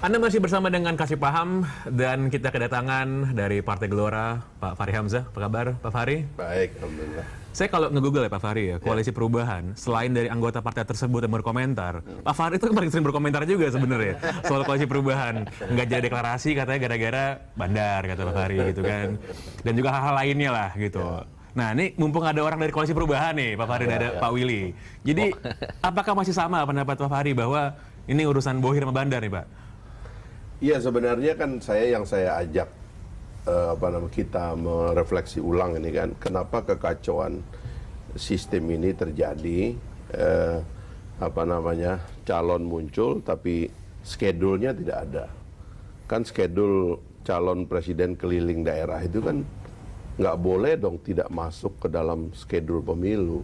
Anda masih bersama dengan Kasih Paham dan kita kedatangan dari Partai Gelora, Pak Fahri Hamzah. Apa kabar, Pak Fahri? Baik, alhamdulillah. Saya kalau nge-google ya Pak Fahri ya, Koalisi Perubahan, selain dari anggota partai tersebut yang berkomentar, Pak Fahri itu paling sering berkomentar juga sebenarnya soal Koalisi Perubahan. Nggak jadi deklarasi katanya gara-gara bandar, kata Pak Fahri gitu kan. Dan juga hal-hal lainnya lah gitu. Nah ini mumpung ada orang dari Koalisi Perubahan nih, Pak Fahri dan ada Pak Willy. Jadi apakah masih sama pendapat Pak Fahri bahwa ini urusan Bohir sama bandar nih Pak? Iya, sebenarnya kan yang saya ajak kita merefleksi ulang ini kan, kenapa kekacauan sistem ini terjadi, calon muncul tapi schedule-nya tidak ada. Kan schedule calon presiden keliling daerah itu kan nggak boleh dong tidak masuk ke dalam schedule pemilu.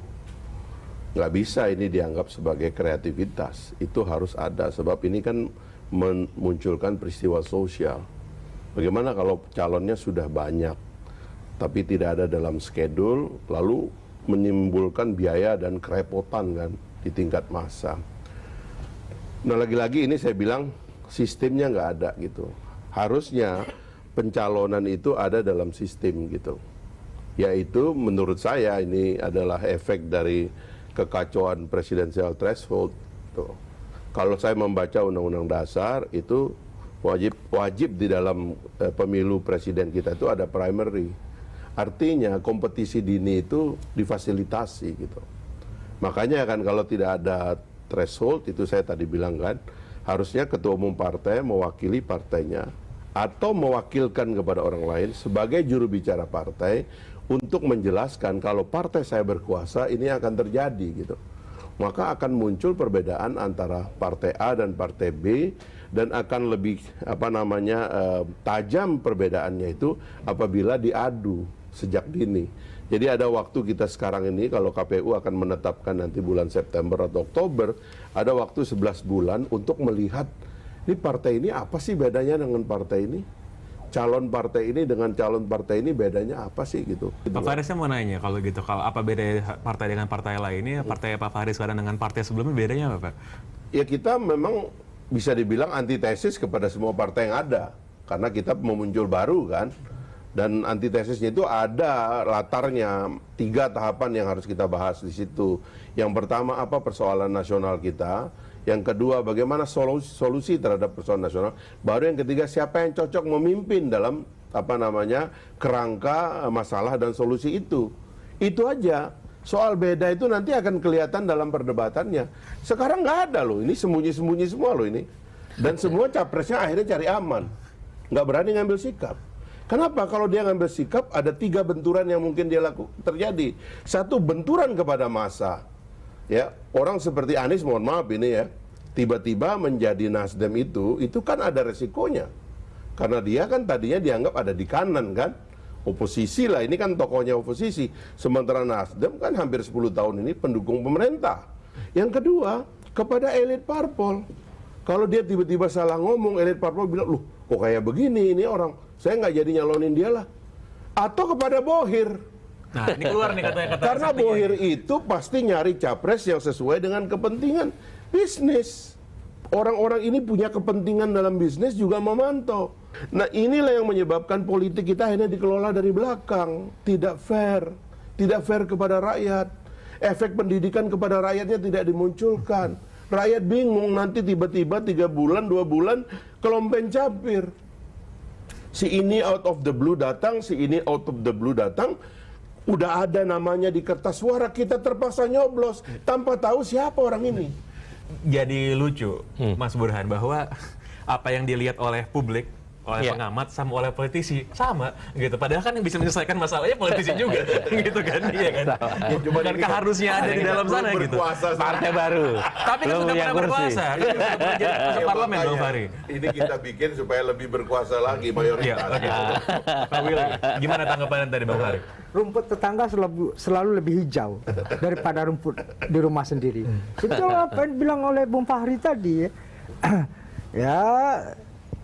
Nggak bisa ini dianggap sebagai kreativitas, itu harus ada, sebab ini kan memunculkan peristiwa sosial. Bagaimana kalau calonnya sudah banyak, tapi tidak ada dalam schedule, lalu menimbulkan biaya dan kerepotan kan di tingkat massa. Nah lagi-lagi ini saya bilang sistemnya nggak ada gitu. Harusnya pencalonan itu ada dalam sistem gitu. Yaitu menurut saya ini adalah efek dari kekacauan presidensial threshold tuh. Kalau saya membaca Undang-Undang Dasar itu wajib di dalam pemilu presiden kita itu ada primary. Artinya kompetisi dini itu difasilitasi gitu. Makanya kan kalau tidak ada threshold itu saya tadi bilang kan, harusnya ketua umum partai mewakili partainya atau mewakilkan kepada orang lain sebagai juru bicara partai untuk menjelaskan kalau partai saya berkuasa ini akan terjadi gitu. Maka akan muncul perbedaan antara partai A dan partai B dan akan lebih tajam perbedaannya itu apabila diadu sejak dini. Jadi ada waktu kita sekarang ini kalau KPU akan menetapkan nanti bulan September atau Oktober, ada waktu 11 bulan untuk melihat ini partai ini apa sih bedanya dengan partai ini? Calon partai ini dengan calon partai ini bedanya apa sih gitu. Pak Fahri, saya mau nanya kalau gitu, kalau apa beda partai dengan partai lainnya, partai Pak Fahri sekarang dengan partai sebelumnya bedanya apa Pak? Ya kita memang bisa dibilang antitesis kepada semua partai yang ada, karena kita memuncul baru kan, dan antitesisnya itu ada latarnya, 3 tahapan yang harus kita bahas di situ. Yang pertama apa persoalan nasional kita. Yang kedua, bagaimana solusi terhadap persoalan nasional. Baru yang ketiga, siapa yang cocok memimpin dalam kerangka masalah dan solusi itu. Itu aja. Soal beda itu nanti akan kelihatan dalam perdebatannya. Sekarang nggak ada loh, ini sembunyi-sembunyi semua loh ini. Dan semua capresnya akhirnya cari aman. Nggak berani ngambil sikap. Kenapa? Kalau dia ngambil sikap, ada 3 benturan yang mungkin terjadi. 1, benturan kepada massa. Ya, orang seperti Anies, mohon maaf ini ya, tiba-tiba menjadi Nasdem itu kan ada resikonya. Karena dia kan tadinya dianggap ada di kanan kan, oposisi lah, ini kan tokohnya oposisi. Sementara Nasdem kan hampir 10 tahun ini pendukung pemerintah. Yang kedua, kepada elit parpol. Kalau dia tiba-tiba salah ngomong, elit parpol bilang, loh kok kayak begini ini orang, saya nggak jadi nyalonin dia lah. Atau kepada Bohir. Nah, ini keluar nih kata-kata. Karena Bohir itu pasti nyari capres yang sesuai dengan kepentingan bisnis. Orang-orang ini punya kepentingan dalam bisnis juga memantau. Nah inilah yang menyebabkan politik kita akhirnya dikelola dari belakang. Tidak fair. Tidak fair kepada rakyat. Efek pendidikan kepada rakyatnya tidak dimunculkan. Rakyat bingung nanti tiba-tiba 3 bulan, 2 bulan kelompen capir. Si ini out of the blue datang, si ini out of the blue datang. Udah ada namanya di kertas suara, kita terpaksa nyoblos tanpa tahu siapa orang ini. Jadi lucu, Mas Burhan, bahwa apa yang dilihat oleh publik, oleh pengamat, sama oleh politisi, sama gitu. Padahal kan yang bisa menyelesaikan masalahnya politisi juga, gitu kan? Iya kan? Ya, bukankah harusnya ada di dalam sana gitu? Partai baru. Tapi kan sudah pernah berkuasa, kan sudah pernah jadi masuk parlemen, Bang Fahri. Ini kita bikin supaya lebih berkuasa lagi mayoritas. Pak Willy, gimana tanggapan tadi Bang Fahri? Rumput tetangga selalu lebih hijau daripada rumput di rumah sendiri. Itu apa yang bilang oleh Bung Fahri tadi ya. Ya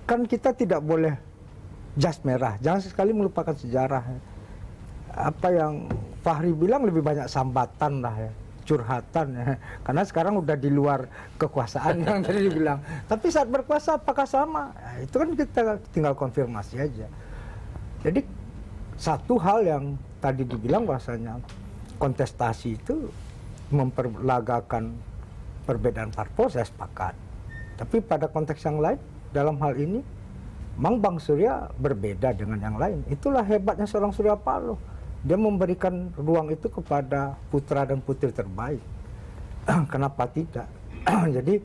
kan kita tidak boleh jas merah, jangan sekali melupakan sejarah. Apa yang Fahri bilang lebih banyak sambatan lah ya. curhatan ya. Karena sekarang udah di luar kekuasaan yang tadi dibilang. Tapi saat berkuasa apakah sama? Nah, itu kan kita tinggal konfirmasi aja. Jadi satu hal yang tadi dibilang bahasanya kontestasi itu memperlagakan perbedaan parpol, saya sepakat. Tapi pada konteks yang lain, dalam hal ini, Mang Bang Surya berbeda dengan yang lain. Itulah hebatnya seorang Surya Paloh. Dia memberikan ruang itu kepada putra dan putri terbaik. Kenapa tidak? Jadi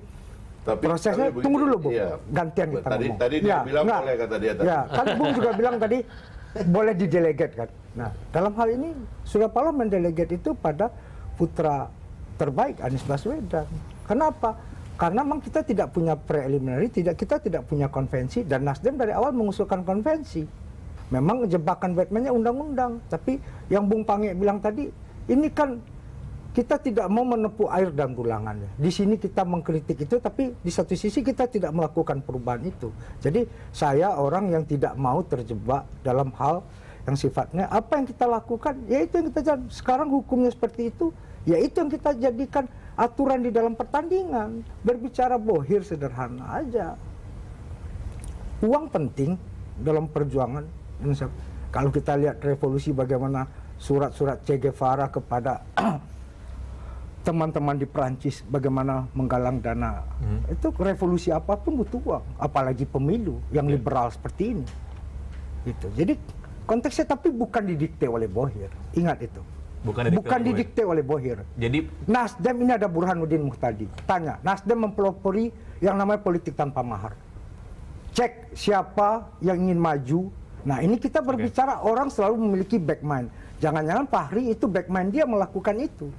prosesnya, tunggu dulu, Bung. Iya. Gantian kita ngomong. Tadi dia bilang boleh, kata dia tadi. Ya, kan Bung juga bilang tadi, boleh didelegat kan. Nah, dalam hal ini, Surya Paloh mendelegat itu pada putra terbaik, Anies Baswedan. Kenapa? Karena memang kita tidak punya preliminary, kita tidak punya konvensi, dan Nasdem dari awal mengusulkan konvensi. Memang jebakan Batman-nya undang-undang, tapi yang Bung Pange bilang tadi, ini kan kita tidak mau menepu air dan tulangannya. Di sini kita mengkritik itu, tapi di satu sisi kita tidak melakukan perubahan itu. Jadi saya orang yang tidak mau terjebak dalam hal yang sifatnya apa yang kita lakukan, ya itu yang kita jalan. Sekarang hukumnya seperti itu, ya itu yang kita jadikan aturan di dalam pertandingan. Berbicara bohir sederhana aja. Uang penting dalam perjuangan Indonesia. Kalau kita lihat revolusi bagaimana surat-surat Che Guevara kepada teman-teman di Perancis bagaimana menggalang dana. Itu revolusi apapun butuh uang, apalagi pemilu yang liberal seperti ini. Gitu. Jadi konteksnya tapi bukan didikte oleh bohir. Ingat itu. Bukan didikte oleh bohir. Jadi Nasdem ini ada Burhanuddin Muhtadi. Tanya, Nasdem mempelopori yang namanya politik tanpa mahar. Cek siapa yang ingin maju. Nah, ini kita berbicara orang selalu memiliki back mind. Jangan-jangan Fahri itu back mind dia melakukan itu.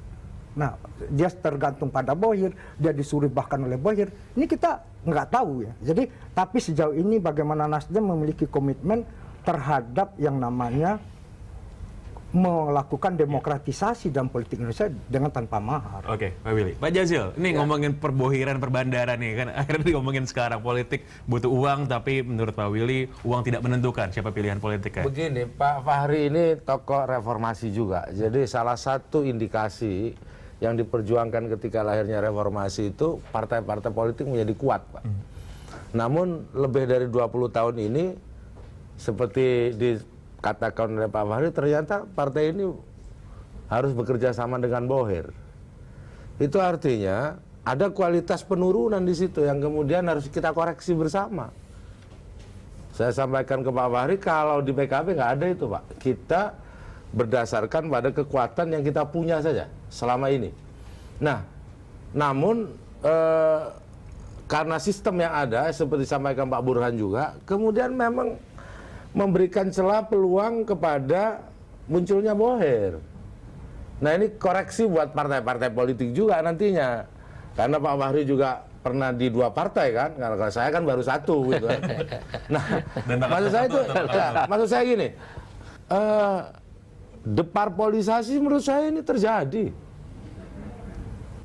Nah, dia tergantung pada bohir, dia disuruh bahkan oleh bohir. Ini kita nggak tahu ya. Jadi, tapi sejauh ini bagaimana Nasdem memiliki komitmen terhadap yang namanya melakukan demokratisasi dalam politik Indonesia dengan tanpa mahar. Oke, Pak Willy. Pak Jazil, ini ngomongin perbohiran, perbandaran nih kan. Akhirnya ngomongin sekarang politik butuh uang, tapi menurut Pak Willy uang tidak menentukan siapa pilihan politiknya. Begini, Pak Fahri ini tokoh reformasi juga. Jadi salah satu indikasi yang diperjuangkan ketika lahirnya reformasi itu partai-partai politik menjadi kuat, Pak. Namun lebih dari 20 tahun ini seperti dikatakan oleh Pak Fahri, ternyata partai ini harus bekerja sama dengan bohir. Itu artinya ada kualitas penurunan di situ yang kemudian harus kita koreksi bersama. Saya sampaikan ke Pak Fahri, kalau di PKB nggak ada itu, Pak. Kita berdasarkan pada kekuatan yang kita punya saja selama ini. Nah, namun karena sistem yang ada, seperti disampaikan Pak Burhan juga, kemudian memang memberikan celah peluang kepada munculnya bohir. Nah, ini koreksi buat partai-partai politik juga nantinya. Karena Pak Fahri juga pernah di 2 partai kan, kalau saya kan baru 1 gitu kan. Nah, maksud saya itu, ya, maksud saya gini, deparpolisasi menurut saya ini terjadi.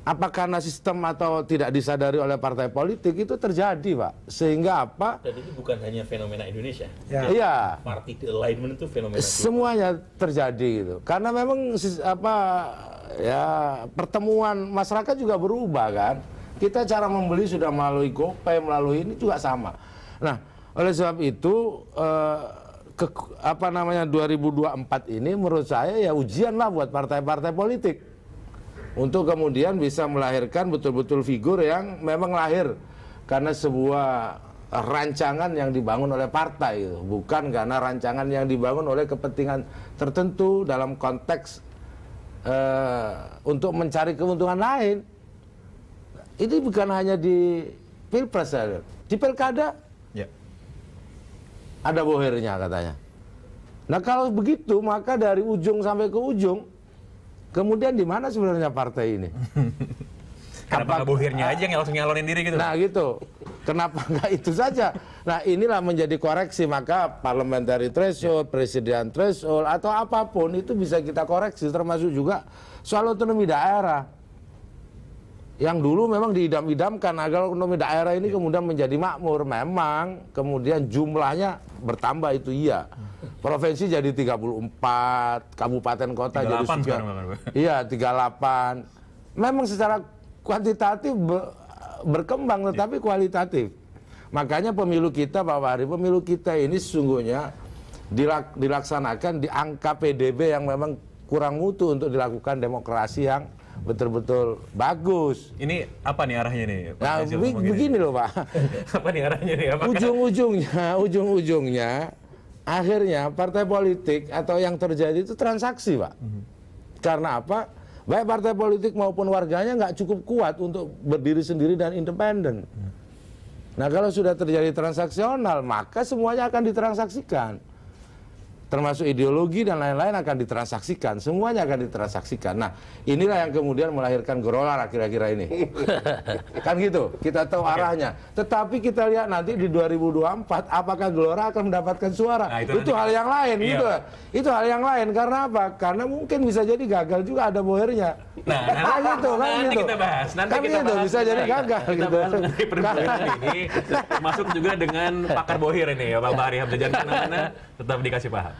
Apa karena sistem atau tidak disadari oleh partai politik itu terjadi, Pak. Sehingga apa? Dan itu bukan hanya fenomena Indonesia. Ya. Iya. Party alignment itu fenomena Semuanya terjadi gitu. Karena memang pertemuan masyarakat juga berubah kan. Kita cara membeli sudah melalui GoPay, melalui ini juga sama. Nah, oleh sebab itu 2024 ini menurut saya ya ujian lah buat partai-partai politik. Untuk kemudian bisa melahirkan betul-betul figur yang memang lahir karena sebuah rancangan yang dibangun oleh partai, gitu. Bukan karena rancangan yang dibangun oleh kepentingan tertentu dalam konteks untuk mencari keuntungan lain. Ini bukan hanya di Pilpres, di Pilkada ada bohirnya katanya. Nah, kalau begitu maka dari ujung sampai ke ujung, kemudian di mana sebenarnya partai ini? Kenapa nggak bohirnya aja yang langsung nyalonin diri gitu? Nah gitu, kenapa nggak itu saja? Nah inilah menjadi koreksi, maka parliamentary threshold, presidential threshold, atau apapun itu bisa kita koreksi, termasuk juga soal otonomi daerah. Yang dulu memang diidam-idamkan agar otonomi daerah ini kemudian menjadi makmur. Memang kemudian jumlahnya bertambah, itu iya. Provinsi jadi 34, kabupaten kota jadi 38 sekarang. Iya, 38. memang secara kuantitatif berkembang, tetapi kualitatif. Makanya pemilu kita, Pak Fahri, pemilu kita ini sesungguhnya dilaksanakan di angka PDB yang memang kurang mutu untuk dilakukan demokrasi yang betul-betul bagus. Ini apa nih arahnya nih? Pak Nah, Hasil ngomong gini? begini loh Pak. Apa nih arahnya nih? Apakah- Ujung-ujungnya, akhirnya partai politik atau yang terjadi itu transaksi, Pak. Karena apa? Baik partai politik maupun warganya nggak cukup kuat untuk berdiri sendiri dan independen. Nah, kalau sudah terjadi transaksional, maka semuanya akan ditransaksikan. Termasuk ideologi dan lain-lain akan ditransaksikan, semuanya akan ditransaksikan. Nah, inilah yang kemudian melahirkan Gerolak kira-kira ini. Kan gitu, kita tahu arahnya. Tetapi kita lihat nanti di 2024 apakah Gelora akan mendapatkan suara. Nah, itu nanti- hal yang lain Iya. gitu. Itu hal yang lain karena apa? Karena mungkin bisa jadi gagal juga ada bohernya. Nah, kan gitu, kan nanti gitu. kita bahas. Nanti Kan kita gitu, bahas. bisa jadi gagal Kita gitu. bahas mengenai perbedaan ini. Termasuk juga dengan pakar bohir ini ya, Pak Fahri Hamzah. Jangan kemana-mana, tetap dikasih paham.